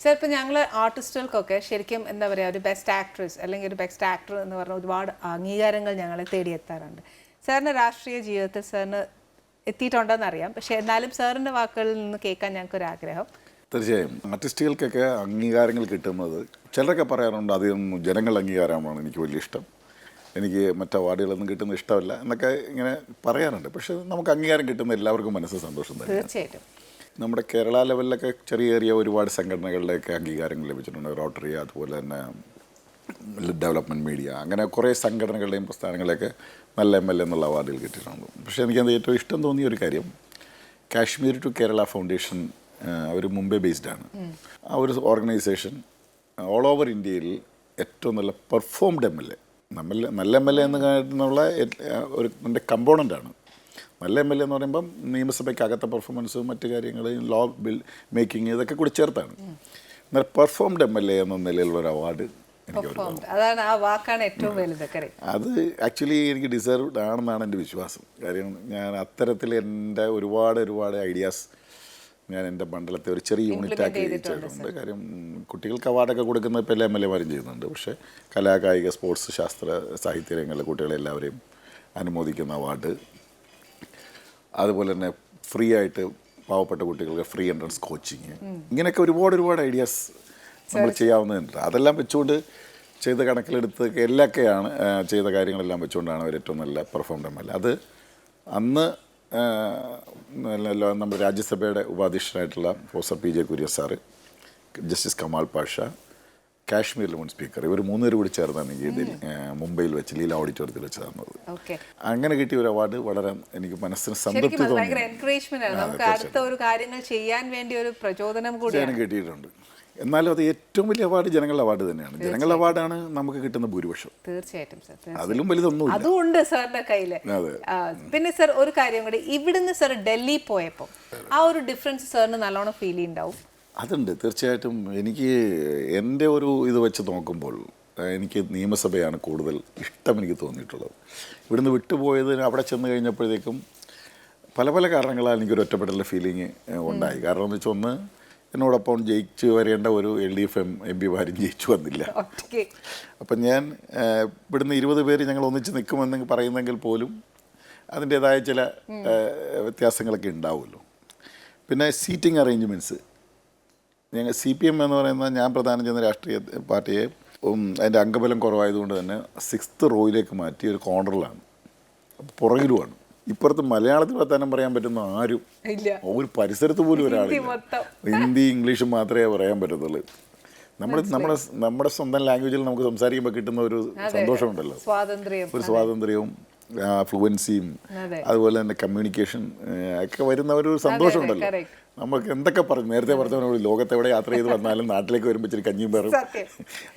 Sir, ഇപ്പോൾ ഞങ്ങൾ ആർട്ടിസ്റ്റുകൾക്കൊക്കെ ശരിക്കും എന്താ പറയുക, ഒരു ബെസ്റ്റ് ആക്ട്രസ് അല്ലെങ്കിൽ ഒരു ബെസ്റ്റ് ആക്ടർ എന്ന് പറഞ്ഞ ഒരുപാട് അംഗീകാരങ്ങൾ ഞങ്ങളെ തേടിയെത്താറുണ്ട്. സാറിൻ്റെ രാഷ്ട്രീയ ജീവിതത്തിൽ സാറിന് എത്തിയിട്ടുണ്ടെന്ന് അറിയാം, പക്ഷേ എന്നാലും സാറിൻ്റെ വാക്കുകളിൽ നിന്ന് കേൾക്കാൻ ഞങ്ങൾക്കൊരാഗ്രഹം. തീർച്ചയായും ആർട്ടിസ്റ്റുകൾക്കൊക്കെ അംഗീകാരങ്ങൾ കിട്ടുന്നത് ചിലരൊക്കെ പറയാറുണ്ട് അധികം ജനങ്ങളുടെ അംഗീകാരമാണ് എനിക്ക് വലിയ ഇഷ്ടം, എനിക്ക് മറ്റ് അവാർഡുകളൊന്നും കിട്ടുന്നത് ഇഷ്ടമല്ല എന്നൊക്കെ ഇങ്ങനെ പറയാറുണ്ട്. പക്ഷേ നമുക്ക് അംഗീകാരം കിട്ടുന്ന എല്ലാവർക്കും മനസ്സിൽ സന്തോഷം തന്നെ. തീർച്ചയായിട്ടും നമ്മുടെ കേരള ലെവലിലൊക്കെ ചെറിയ ചെറിയ ഒരുപാട് സംഘടനകളിലേക്ക് അംഗീകാരങ്ങൾ ലഭിച്ചിട്ടുണ്ട്. റോട്ടറി, അതുപോലെ തന്നെ ഡെവലപ്മെൻറ്റ് മീഡിയ, അങ്ങനെ കുറേ സംഘടനകളുടെയും പ്രസ്ഥാനങ്ങളെയൊക്കെ നല്ല MLA എന്നുള്ള അവാർഡുകൾ കിട്ടിയിട്ടുണ്ട്. പക്ഷേ എനിക്കത് ഏറ്റവും ഇഷ്ടം തോന്നിയ ഒരു കാര്യം, കാശ്മീർ ടു കേരള ഫൗണ്ടേഷൻ, അവർ മുംബൈ ബേസ്ഡാണ്. ആ ഒരു ഓർഗനൈസേഷൻ ഓൾ ഓവർ ഇന്ത്യയിൽ ഏറ്റവും നല്ല പെർഫോംഡ് MLA, നല്ല MLA എന്നുള്ള ഒരു എൻ്റെ കമ്പോണൻ്റാണ്. നല്ല MLA എന്ന് പറയുമ്പം നിയമസഭയ്ക്ക് അകത്തെ പെർഫോമൻസും മറ്റു കാര്യങ്ങളും ലോ ബിൽ മേക്കിങ് ഇതൊക്കെ കൂടി ചേർത്താണ്. എന്നാൽ പെർഫോംഡ് MLA എന്ന നിലയിലുള്ള ഒരു അവാർഡ് അതാണ്, ആ വാക്കാണ് ഏറ്റവും വലുത്. അത് ആക്ച്വലി എനിക്ക് ഡിസേർവ്ഡ് ആണെന്നാണ് എൻ്റെ വിശ്വാസം. കാര്യം ഞാൻ അത്തരത്തിൽ എൻ്റെ ഒരുപാട് ഐഡിയാസ് ഞാൻ എൻ്റെ മണ്ഡലത്തെ ഒരു ചെറിയ യൂണിറ്റാക്കി ചെയ്തിട്ടുണ്ട്. കാര്യം കുട്ടികൾക്ക് അവാർഡൊക്കെ കൊടുക്കുന്ന ഇപ്പോൾ എല്ലാ MLA-മാരും ചെയ്യുന്നുണ്ട്. പക്ഷേ കലാ, കായിക, സ്പോർട്സ്, ശാസ്ത്ര, സാഹിത്യ രംഗങ്ങളിലെ കുട്ടികളെല്ലാവരെയും അനുമോദിക്കുന്ന അവാർഡ്, അതുപോലെ തന്നെ ഫ്രീ ആയിട്ട് പാവപ്പെട്ട കുട്ടികൾക്ക് ഫ്രീ എൻട്രൻസ് കോച്ചിങ്, ഇങ്ങനെയൊക്കെ ഒരുപാട് ഐഡിയാസ് നമ്മൾ ചെയ്യാവുന്നതുണ്ട്. അതെല്ലാം വെച്ചുകൊണ്ട് ചെയ്ത കണക്കിലെടുത്ത് എല്ലാമൊക്കെയാണ് ചെയ്ത കാര്യങ്ങളെല്ലാം വെച്ചുകൊണ്ടാണ് അവർ ഏറ്റവും നല്ല പെർഫോംഡ് MLA. അത് അന്ന് നമ്മുടെ രാജ്യസഭയുടെ ഉപാധ്യക്ഷനായിട്ടുള്ള professor PJ Kurian sir, justice Kamal Pasha, കാശ്മീരിലെ മുൻ സ്പീക്കർ, ഇവർ 3 പേര് കൂടി ചേർന്നാണ് ഈ മുംബൈയിൽ വെച്ച് ലീല ഓഡിറ്റോറിയത്തിൽ വെച്ച് തന്നത്. അങ്ങനെ കിട്ടിയ ഒരു അവാർഡ് വളരെ എനിക്ക് മനസ്സിന് സംതൃപ്തി തോന്നി. കിട്ടിയിട്ടുണ്ട്. എന്നാലും അത് ഏറ്റവും വലിയ അവാർഡ് ജനങ്ങളുടെ അവാർഡ് തന്നെയാണ്. ജനങ്ങളുടെ അവാർഡാണ് നമുക്ക് കിട്ടുന്ന ഭൂരിപക്ഷം. തീർച്ചയായിട്ടും സർ, അതിലും വലുതൊന്നും അതുകൊണ്ട് സാറിന്റെ കയ്യില്. പിന്നെ സർ, ഒരു കാര്യം കൂടി, ഇവിടുന്ന് സർ ഡൽഹി പോയപ്പോൾ ആ ഒരു ഡിഫറൻസ് സാറിന് നല്ലോണം ഫീൽ ചെയ്യുന്നുണ്ടാവും. അതുണ്ട് തീർച്ചയായിട്ടും. എനിക്ക് എൻ്റെ ഒരു ഇത് വെച്ച് നോക്കുമ്പോൾ എനിക്ക് നിയമസഭയാണ് കൂടുതൽ ഇഷ്ടം എനിക്ക് തോന്നിയിട്ടുള്ളത്. ഇവിടുന്ന് വിട്ടുപോയതിന് അവിടെ ചെന്ന് കഴിഞ്ഞപ്പോഴത്തേക്കും പല കാരണങ്ങളാൽ എനിക്കൊരു ഒറ്റപ്പെടലുള്ള ഫീലിംഗ് ഉണ്ടായി. കാരണം എന്ന് വെച്ചാൽ, ഒന്ന്, എന്നോടൊപ്പം ജയിച്ചു വരേണ്ട ഒരു LDF MP-മാരും ജയിച്ചു വന്നില്ല. അപ്പം ഞാൻ ഇവിടുന്ന് 20 പേര് ഞങ്ങൾ ഒന്നിച്ച് നിൽക്കുമെന്ന് പറയുന്നെങ്കിൽ പോലും അതിൻ്റേതായ ചില വ്യത്യാസങ്ങളൊക്കെ ഉണ്ടാവുമല്ലോ. പിന്നെ സീറ്റിംഗ് അറേഞ്ച്മെൻറ്റ്സ്, ഞങ്ങൾ CPM എന്ന് പറയുന്ന ഞാൻ പ്രധാനം ചെയ്യുന്ന രാഷ്ട്രീയ പാർട്ടിയെ അതിൻ്റെ അംഗബലം കുറവായതുകൊണ്ട് തന്നെ 6th റോയിലേക്ക് മാറ്റി ഒരു കോർണറിലാണ്, പുറകിലുമാണ്. ഇപ്പുറത്ത് മലയാളത്തിൽ വർത്താനം പറയാൻ പറ്റുന്ന ആരും ഒരു പരിസരത്ത് പോലും ഒരാളില്ല. ഹിന്ദി, ഇംഗ്ലീഷും മാത്രമേ പറയാൻ പറ്റത്തുള്ളൂ. നമ്മുടെ സ്വന്തം ലാംഗ്വേജിൽ നമുക്ക് സംസാരിക്കുമ്പോൾ കിട്ടുന്ന ഒരു സന്തോഷമുണ്ടല്ലോ, ഒരു സ്വാതന്ത്ര്യവും ഫ്ലുവൻസിയും അതുപോലെ തന്നെ കമ്മ്യൂണിക്കേഷൻ ഒക്കെ വരുന്ന ഒരു സന്തോഷമുണ്ടല്ലോ. നമുക്ക് എന്തൊക്കെ പറഞ്ഞു, നേരത്തെ പറഞ്ഞ ലോകത്ത് എവിടെ യാത്ര ചെയ്ത് വന്നാലും നാട്ടിലേക്ക് വരുമ്പോൾ ഇച്ചിരി കഞ്ഞിയും പേറും,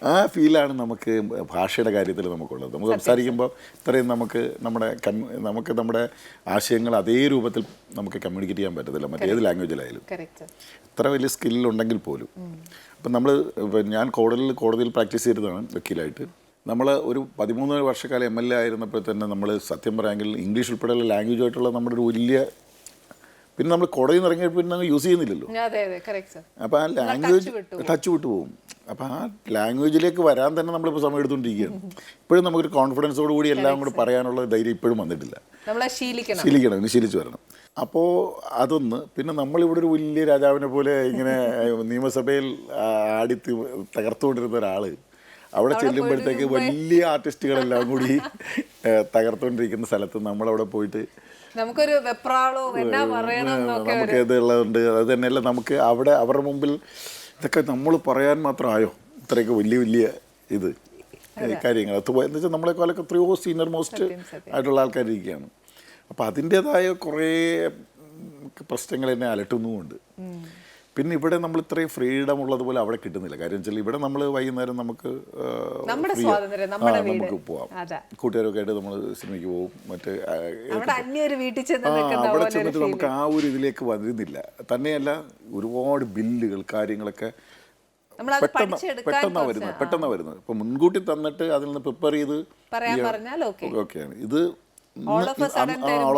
ആ ഫീലാണ് നമുക്ക് ഭാഷയുടെ കാര്യത്തിൽ നമുക്കുള്ളത്. നമുക്ക് സംസാരിക്കുമ്പോൾ ഇത്രയും നമുക്ക് നമ്മുടെ ആശയങ്ങൾ അതേ രൂപത്തിൽ നമുക്ക് കമ്മ്യൂണിക്കേറ്റ് ചെയ്യാൻ പറ്റത്തില്ല മറ്റേത് ലാംഗ്വേജിലായാലും, ഇത്ര വലിയ സ്കില്ലുണ്ടെങ്കിൽ പോലും. അപ്പം ഞാൻ കോടതിയിൽ പ്രാക്ടീസ് ചെയ്തതാണ് വക്കീലായിട്ട്. നമ്മൾ ഒരു 13 വർഷക്കാലം MLA ആയിരുന്നപ്പോൾ തന്നെ നമ്മൾ സത്യം പറയാമെങ്കിൽ ഇംഗ്ലീഷ് ഉൾപ്പെടെയുള്ള ലാംഗ്വേജായിട്ടുള്ള നമ്മുടെ ഒരു വലിയ, പിന്നെ നമ്മൾ കോടതിയിൽ നിന്ന് ഇറങ്ങിയപ്പോൾ പിന്നെ യൂസ് ചെയ്യുന്നില്ലല്ലോ. അപ്പോൾ ആ ലാംഗ്വേജ് ടച്ച് വിട്ടു പോകും. അപ്പോൾ ആ ലാംഗ്വേജിലേക്ക് വരാൻ തന്നെ നമ്മളിപ്പോൾ സമയം എടുത്തുകൊണ്ടിരിക്കുകയാണ്. ഇപ്പോഴും നമുക്കൊരു കോൺഫിഡൻസോട് കൂടി എല്ലാം കൂടി പറയാനുള്ള ധൈര്യം ഇപ്പോഴും വന്നിട്ടില്ല. ശീലിക്കണം, ഇനി ശീലിച്ചു വരണം. അപ്പോൾ അതൊന്ന്. പിന്നെ നമ്മളിവിടെ ഒരു വലിയ രാജാവിനെ പോലെ ഇങ്ങനെ നിയമസഭയിൽ ആടി തകർത്തുകൊണ്ടിരുന്ന ഒരാൾ അവിടെ ചെല്ലുമ്പോഴത്തേക്ക് വലിയ ആർട്ടിസ്റ്റുകളെല്ലാം കൂടി തകർത്തുകൊണ്ടിരിക്കുന്ന സ്ഥലത്ത് നമ്മളവിടെ പോയിട്ട് നമുക്ക് ഇതുള്ളതുണ്ട്. അത് തന്നെയല്ല, നമുക്ക് അവിടെ അവരുടെ മുമ്പിൽ ഇതൊക്കെ നമ്മൾ പറയാൻ മാത്രമായോ, ഇത്രയൊക്കെ വലിയ ഇത് കാര്യങ്ങൾ. അത് എന്ന് വെച്ചാൽ നമ്മളെക്കാളൊക്കെ എത്രയോ സീനിയർ മോസ്റ്റ് ആയിട്ടുള്ള ആൾക്കാരിരിക്കുകയാണ്. അപ്പോൾ അതിൻ്റേതായ കുറേ പ്രശ്നങ്ങൾ എന്നെ അലട്ടുന്നുമുണ്ട്. പിന്നെ ഇവിടെ നമ്മൾ ഇത്രയും ഫ്രീഡം ഉള്ളതുപോലെ അവിടെ കിട്ടുന്നില്ല. കാര്യം വെച്ചാൽ ഇവിടെ നമ്മൾ വൈകുന്നേരം നമുക്ക് പോവാം, കൂട്ടുകാരൊക്കെ ആയിട്ട് നമ്മൾ സിനിമയ്ക്ക് പോകും. അവിടെ ചെന്നിട്ട് നമുക്ക് ആ ഒരു ഇതിലേക്ക് വരുന്നില്ല. തന്നെയല്ല, ഒരുപാട് ബില്ലുകൾ കാര്യങ്ങളൊക്കെ പെട്ടെന്നാണ് വരുന്നത്. ഇപ്പം മുൻകൂട്ടി തന്നിട്ട് അതിൽ നിന്ന് പ്രിപ്പയർ ചെയ്ത് ഓക്കെയാണ്. ഇത് ഓൾ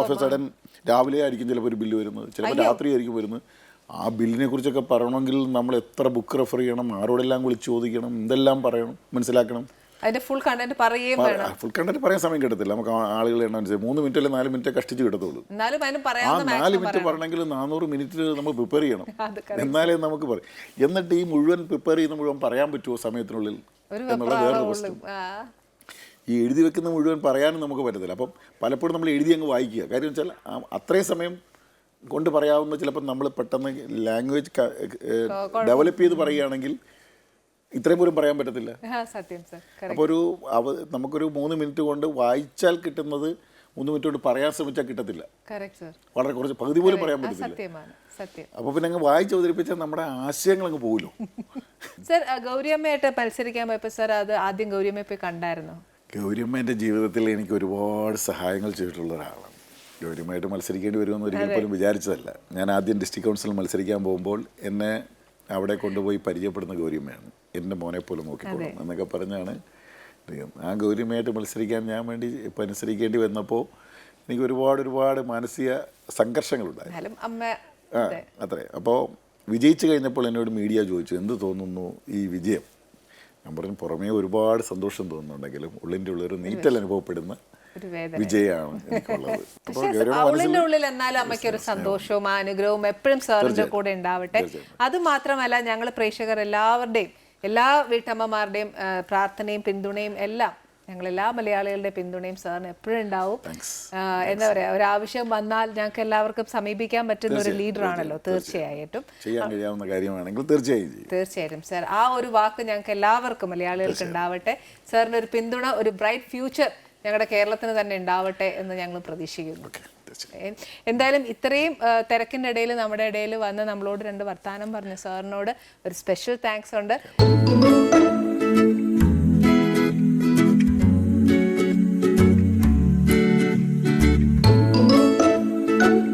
ഓഫ് എ സഡൻ രാവിലെ ആയിരിക്കും ചിലപ്പോൾ ഒരു ബില്ല് വരുന്നത്, ചിലപ്പോൾ രാത്രി ആയിരിക്കും വരുന്നത്. ആ ബില്ലിനെ കുറിച്ചൊക്കെ പറയണമെങ്കിൽ നമ്മൾ എത്ര ബുക്ക് റെഫർ ചെയ്യണം, ആരോടെല്ലാം വിളിച്ച് ചോദിക്കണം, എന്തെല്ലാം പറയണം, മനസ്സിലാക്കണം. അതിന്റെ ഫുൾ കണ്ടന്റ് പറയുകയും വേണം. ഫുൾ കണ്ടന്റ് പറയാൻ സമയം കിട്ടത്തില്ല നമുക്ക്. ആളുകൾ എണ്ണം അനുസരിച്ച് 3 മിനിറ്റ് അല്ലെങ്കിൽ 4 മിനിറ്റ് കഷ്ടിച്ച് കിട്ടത്തുള്ളൂ. എന്നാലും അതിന് ആ പറയാവുന്ന 4 മിനിറ്റ് പറയണമെങ്കിൽ 400 മിനിറ്റ് നമ്മൾ പ്രിപ്പയർ ചെയ്യണം, എന്നാലേ നമുക്ക് പറയും. എന്നിട്ട് ഈ മുഴുവൻ പ്രിപ്പയർ ചെയ്യുന്ന മുഴുവൻ പറയാൻ പറ്റുമോ സമയത്തിനുള്ളിൽ എന്നുള്ള വേറൊരു പ്രശ്നം. ഈ എഴുതി വെക്കുന്ന മുഴുവൻ പറയാനും നമുക്ക് പറ്റത്തില്ല. അപ്പം പലപ്പോഴും നമ്മൾ എഴുതി അങ്ങ് വായിക്കുക. കാര്യം വെച്ചാൽ അത്രയും സമയം കൊണ്ട് പറയാവുന്ന ചിലപ്പോൾ നമ്മൾ പെട്ടെന്ന് ലാംഗ്വേജ് ഡെവലപ്പ് ചെയ്ത് പറയുകയാണെങ്കിൽ ഇത്രയും പോലും പറയാൻ പറ്റത്തില്ല. സത്യം സർ. അപ്പോൾ നമുക്കൊരു 3 മിനിറ്റ് കൊണ്ട് വായിച്ചാൽ കിട്ടുന്നത് 3 മിനിറ്റ് കൊണ്ട് പറയാൻ ശ്രമിച്ചാൽ കിട്ടത്തില്ല. വളരെ കുറച്ച് പകുതി പോലും പറയാൻ പറ്റത്തില്ല. അപ്പോൾ പിന്നെ അങ്ങ് വായിച്ച് അവതരിപ്പിച്ചാൽ നമ്മുടെ ആശയങ്ങൾ അങ്ങ് പോകുമല്ലോ. സർ, ഗൗരിയമ്മയായിട്ട് മത്സരിക്കാൻ പോയപ്പോൾ സർ അത് ആദ്യം ഗൗരിയമ്മയെ പോയി കണ്ടായിരുന്നോ? ഗൗരിയമ്മ എൻ്റെ ജീവിതത്തിൽ എനിക്ക് ഒരുപാട് സഹായങ്ങൾ ചെയ്തിട്ടുള്ള ഒരാളാണ്. ഗൗരിയമ്മയായിട്ട് മത്സരിക്കേണ്ടി വരുമെന്ന് ഒരിക്കൽ പോലും വിചാരിച്ചതല്ല. ഞാൻ ആദ്യം ഡിസ്ട്രിക്ട് കൗൺസിലിൽ മത്സരിക്കാൻ പോകുമ്പോൾ എന്നെ അവിടെ കൊണ്ടുപോയി പരിചയപ്പെടുന്ന ഗൗരിയമ്മയാണ്. എൻ്റെ മോനെ പോലെ നോക്കിക്കോളും എന്നൊക്കെ പറഞ്ഞാണ്. ആ ഗൗരിയമ്മയായിട്ട് മത്സരിക്കാൻ ഞാൻ മത്സരിക്കേണ്ടി വന്നപ്പോൾ എനിക്ക് ഒരുപാട് മാനസിക സംഘർഷങ്ങളുണ്ടായി. അത്രേ. അപ്പോൾ വിജയിച്ചു കഴിഞ്ഞപ്പോൾ എന്നോട് മീഡിയ ചോദിച്ചു, എന്ത് തോന്നുന്നു ഈ വിജയം? ഞാൻ പറഞ്ഞു, പുറമേ ഒരുപാട് സന്തോഷം തോന്നുന്നുണ്ടെങ്കിലും ഉള്ളിൻ്റെ ഉള്ളൊരു നീറ്റൽ അനുഭവപ്പെടുന്ന വിജയമാണ് എനിക്കുള്ളത്. ഉള്ളിന്റെ ഉള്ളിൽ എന്നാലും അമ്മയ്ക്ക് ഒരു സന്തോഷവും അനുഗ്രഹവും എപ്പോഴും സാറിന്റെ കൂടെ ഉണ്ടാവട്ടെ. അത് മാത്രമല്ല, ഞങ്ങൾ പ്രേക്ഷകർ എല്ലാവരുടെയും, എല്ലാ വീട്ടമ്മമാരുടെയും പ്രാർത്ഥനയും പിന്തുണയും എല്ലാം, ഞങ്ങൾ എല്ലാ മലയാളികളുടെ പിന്തുണയും സാറിന് എപ്പോഴും ഉണ്ടാവും. എന്താ പറയാ, ഒരാവശ്യം വന്നാൽ ഞങ്ങൾക്ക് എല്ലാവർക്കും സമീപിക്കാൻ പറ്റുന്ന ഒരു ലീഡറാണല്ലോ. തീർച്ചയായിട്ടും ചെയ്യാൻ കഴിയാവുന്ന കാര്യമാണെങ്കിൽ തീർച്ചയായിട്ടും സാർ, ആ ഒരു വാക്ക് ഞങ്ങൾക്ക് എല്ലാവർക്കും മലയാളികൾക്ക് ഉണ്ടാവട്ടെ. സാറിന് ഒരു പിന്തുണ, ഒരു ബ്രൈറ്റ് ഫ്യൂച്ചർ ഞങ്ങളുടെ കേരളത്തിന് തന്നെ ഉണ്ടാവട്ടെ എന്ന് ഞങ്ങൾ പ്രതീക്ഷിക്കുന്നു. എന്തായാലും ഇത്രയും തിരക്കിൻ്റെ ഇടയിൽ നമ്മുടെ ഇടയിൽ വന്ന് നമ്മളോട് 2 വർത്താനം പറഞ്ഞ സാറിനോട് ഒരു സ്പെഷ്യൽ താങ്ക്സ് ഉണ്ട്.